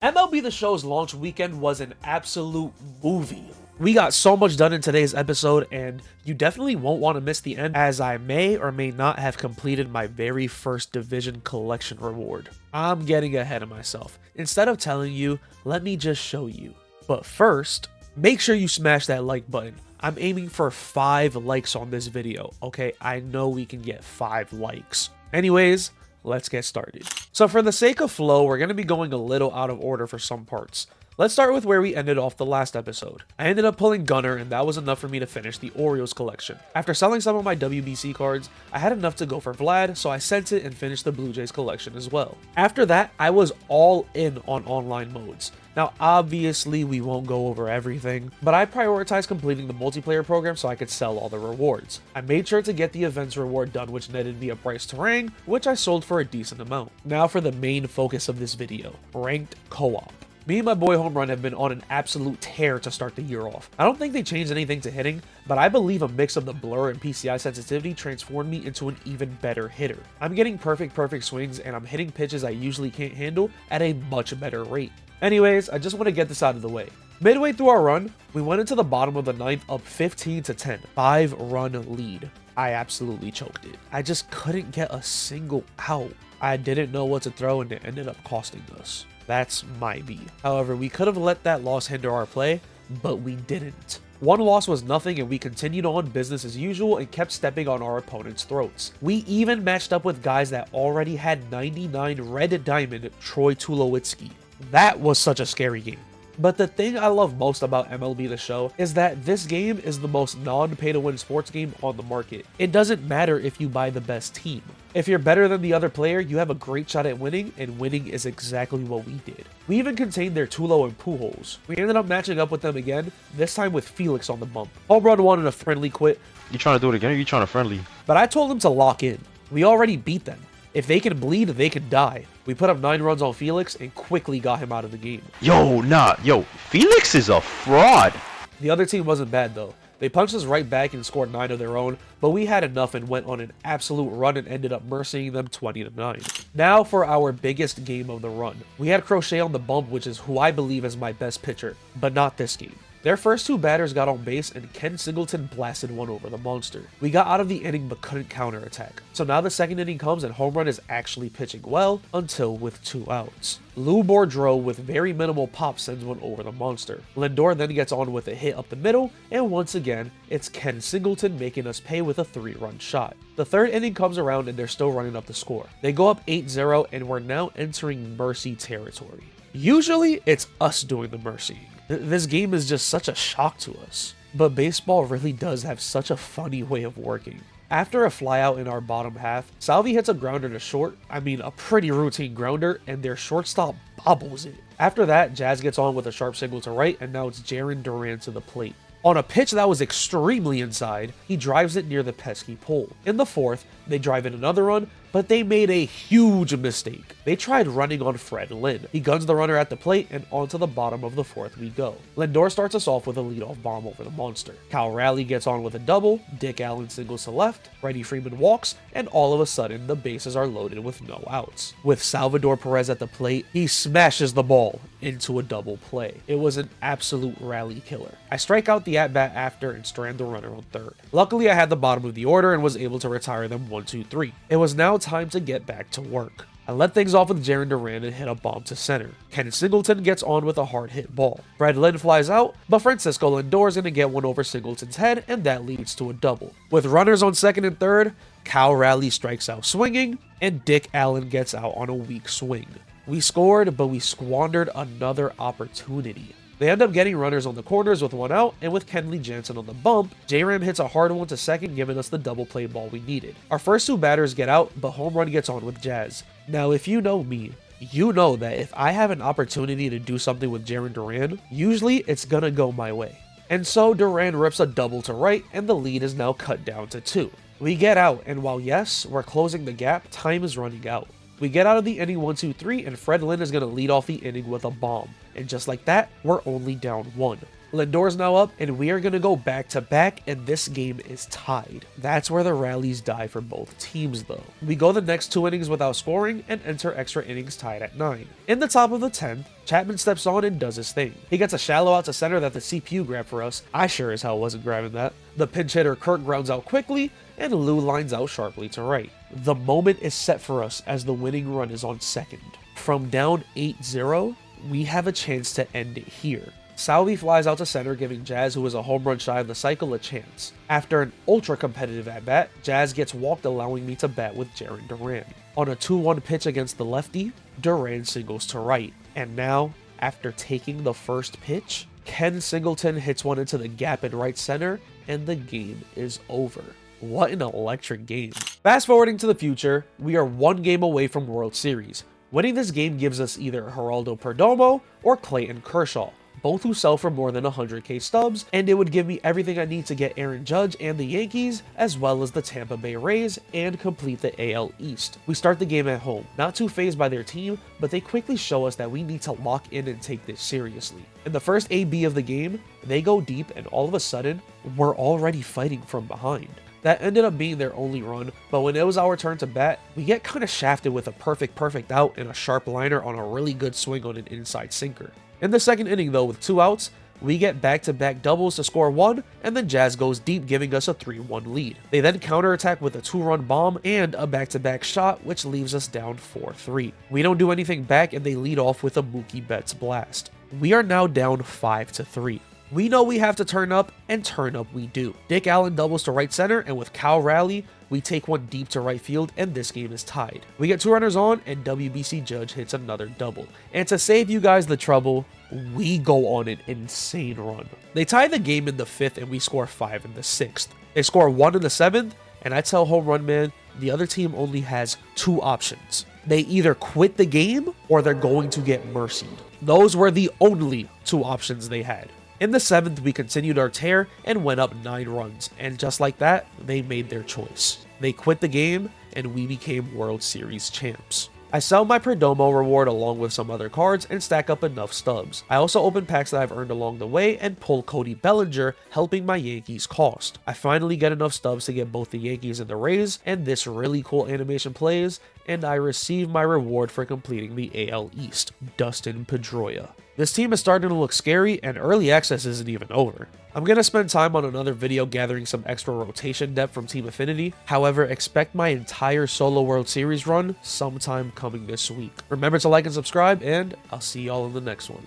MLB The Show's launch weekend was an absolute movie. We got so much done in today's episode, and you definitely won't want to miss the end, as I may or may not have completed my very first division collection reward. I'm getting ahead of myself. Instead of telling you, let me just show you. But first, make sure you smash that like button. I'm aiming for 5 likes on this video, okay? I know we can get 5 likes. Anyways, let's get started. So for the sake of flow, we're going to be going a little out of order for some parts. Let's start with where we ended off the last episode. I ended up pulling Gunner, and that was enough for me to finish the Orioles collection. After selling some of my WBC cards, I had enough to go for Vlad, so I sent it and finished the Blue Jays collection as well. After that, I was all in on online modes. Now, obviously, we won't go over everything, but I prioritized completing the multiplayer program so I could sell all the rewards. I made sure to get the events reward done, which netted me a Bryce Terang, which I sold for a decent amount. Now for the main focus of this video, ranked co-op. Me and my boy Home Run have been on an absolute tear to start the year off. I don't think they changed anything to hitting, but I believe a mix of the blur and PCI sensitivity transformed me into an even better hitter. I'm getting perfect swings, and I'm hitting pitches I usually can't handle at a much better rate. Anyways, I just want to get this out of the way. Midway through our run, we went into the bottom of the 9th up 15-10, 5-run lead. I absolutely choked it. I just couldn't get a single out. I didn't know what to throw, and it ended up costing us. That's my B. However, we could have let that loss hinder our play, but we didn't. One loss was nothing, and we continued on business as usual and kept stepping on our opponent's throats. We even matched up with guys that already had 99 red diamond Troy Tulowitzki. That was such a scary game. But the thing I love most about MLB The Show is that this game is the most non-pay-to-win sports game on the market. It doesn't matter if you buy the best team. If you're better than the other player, you have a great shot at winning, and winning is exactly what we did. We even contained their Tulo and Pujols. We ended up matching up with them again, this time with Felix on the bump. Home Run wanted a friendly quit. You trying to do it again, or you trying to friendly? But I told him to lock in. We already beat them. If they can bleed, they can die. We put up 9 runs on Felix and quickly got him out of the game. Yo, Felix is a fraud. The other team wasn't bad though. They punched us right back and scored 9 of their own, but we had enough and went on an absolute run and ended up mercying them 20-9. Now for our biggest game of the run. We had Crochet on the bump, which is who I believe is my best pitcher, but not this game. Their first 2 batters got on base, and Ken Singleton blasted one over the monster. We got out of the inning but couldn't counterattack. So now the second inning comes and Home Run is actually pitching well until with 2 outs. Lou Boudreau with very minimal pop sends one over the monster. Lindor then gets on with a hit up the middle, and once again, it's Ken Singleton making us pay with a 3-run shot. The third inning comes around and they're still running up the score. They go up 8-0 and we're now entering mercy territory. Usually, it's us doing the mercying. This game is just such a shock to us. But baseball really does have such a funny way of working. After a flyout in our bottom half, Salvi hits a grounder to short, a pretty routine grounder, and their shortstop bobbles it. After that, Jazz gets on with a sharp single to right, and now it's Jarren Duran to the plate. On a pitch that was extremely inside, he drives it near the pesky pole. In the 4th, they drive in another run, but they made a huge mistake. They tried running on Fred Lynn. He guns the runner at the plate, and onto the bottom of the 4th we go. Lindor starts us off with a leadoff bomb over the monster. Cal Raleigh gets on with a double, Dick Allen singles to left, Freddie Freeman walks, and all of a sudden the bases are loaded with no outs. With Salvador Perez at the plate, he smashes the ball into a double play. It was an absolute rally killer. I strike out the at-bat after and strand the runner on 3rd. Luckily, I had the bottom of the order and was able to retire them 1-2-3. It was now time to get back to work. I let things off with Jarren Duran and hit a bomb to center. Ken Singleton gets on with a hard hit ball. Fred Lynn flies out, but Francisco Lindor is going to get one over Singleton's head, and that leads to a double. With runners on 2nd and 3rd, Cal Raleigh strikes out swinging, and Dick Allen gets out on a weak swing. We scored, but we squandered another opportunity. They end up getting runners on the corners with 1 out, and with Kenley Jansen on the bump, J-Ram hits a hard one to 2nd, giving us the double play ball we needed. Our first 2 batters get out, but Home Run gets on with Jazz. Now, if you know me, you know that if I have an opportunity to do something with Jarren Duran, usually it's gonna go my way. And so Duran rips a double to right, and the lead is now cut down to 2. We get out, and while yes, we're closing the gap, time is running out. We get out of the inning 1-2-3, and Fred Lynn is going to lead off the inning with a bomb. And just like that, we're only down 1. Lindor's now up, and we are going to go back to back, and this game is tied. That's where the rallies die for both teams, though. We go the next 2 innings without scoring and enter extra innings tied at 9. In the top of the 10th, Chapman steps on and does his thing. He gets a shallow out to center that the CPU grabbed for us. I sure as hell wasn't grabbing that. The pinch hitter Kirk grounds out quickly, and Lou lines out sharply to right. The moment is set for us as the winning run is on second. From down 8-0, we have a chance to end it here. Salvi flies out to center, giving Jazz, who is a home run shy of the cycle, a chance. After an ultra-competitive at-bat, Jazz gets walked, allowing me to bat with Jarren Duran. On a 2-1 pitch against the lefty, Duran singles to right. And now, after taking the first pitch, Ken Singleton hits one into the gap in right center, and the game is over. What an electric game. Fast forwarding to the future, we are 1 game away from World Series. Winning this game gives us either Geraldo Perdomo or Clayton Kershaw, both who sell for more than 100k stubs, and it would give me everything I need to get Aaron Judge and the Yankees, as well as the Tampa Bay Rays, and complete the AL East. We start the game at home, not too fazed by their team, but they quickly show us that we need to lock in and take this seriously. In the first AB of the game, they go deep, and all of a sudden, we're already fighting from behind. That ended up being their only run, but when it was our turn to bat, we get kinda shafted with a perfect out and a sharp liner on a really good swing on an inside sinker. In the second inning though, with 2 outs, we get back-to-back doubles to score 1, and then Jazz goes deep, giving us a 3-1 lead. They then counterattack with a 2-run bomb and a back-to-back shot, which leaves us down 4-3. We don't do anything back, and they lead off with a Mookie Betts blast. We are now down 5-3. We know we have to turn up, and turn up we do. Dick Allen doubles to right center, and with Cal Raleigh, we take one deep to right field, and this game is tied. We get 2 runners on, and WBC Judge hits another double. And to save you guys the trouble, we go on an insane run. They tie the game in the 5th, and we score 5 in the 6th. They score 1 in the 7th, and I tell Home Run Man, the other team only has 2 options. They either quit the game, or they're going to get mercied. Those were the only 2 options they had. In the 7th, we continued our tear and went up 9 runs, and just like that, they made their choice. They quit the game, and we became World Series champs. I sell my Perdomo reward along with some other cards and stack up enough stubs. I also open packs that I've earned along the way and pull Cody Bellinger, helping my Yankees cost. I finally get enough stubs to get both the Yankees and the Rays, and this really cool animation plays, and I receive my reward for completing the AL East, Dustin Pedroia. This team is starting to look scary, and early access isn't even over. I'm going to spend time on another video gathering some extra rotation depth from Team Affinity. However, expect my entire solo World Series run sometime coming this week. Remember to like and subscribe, and I'll see y'all in the next one.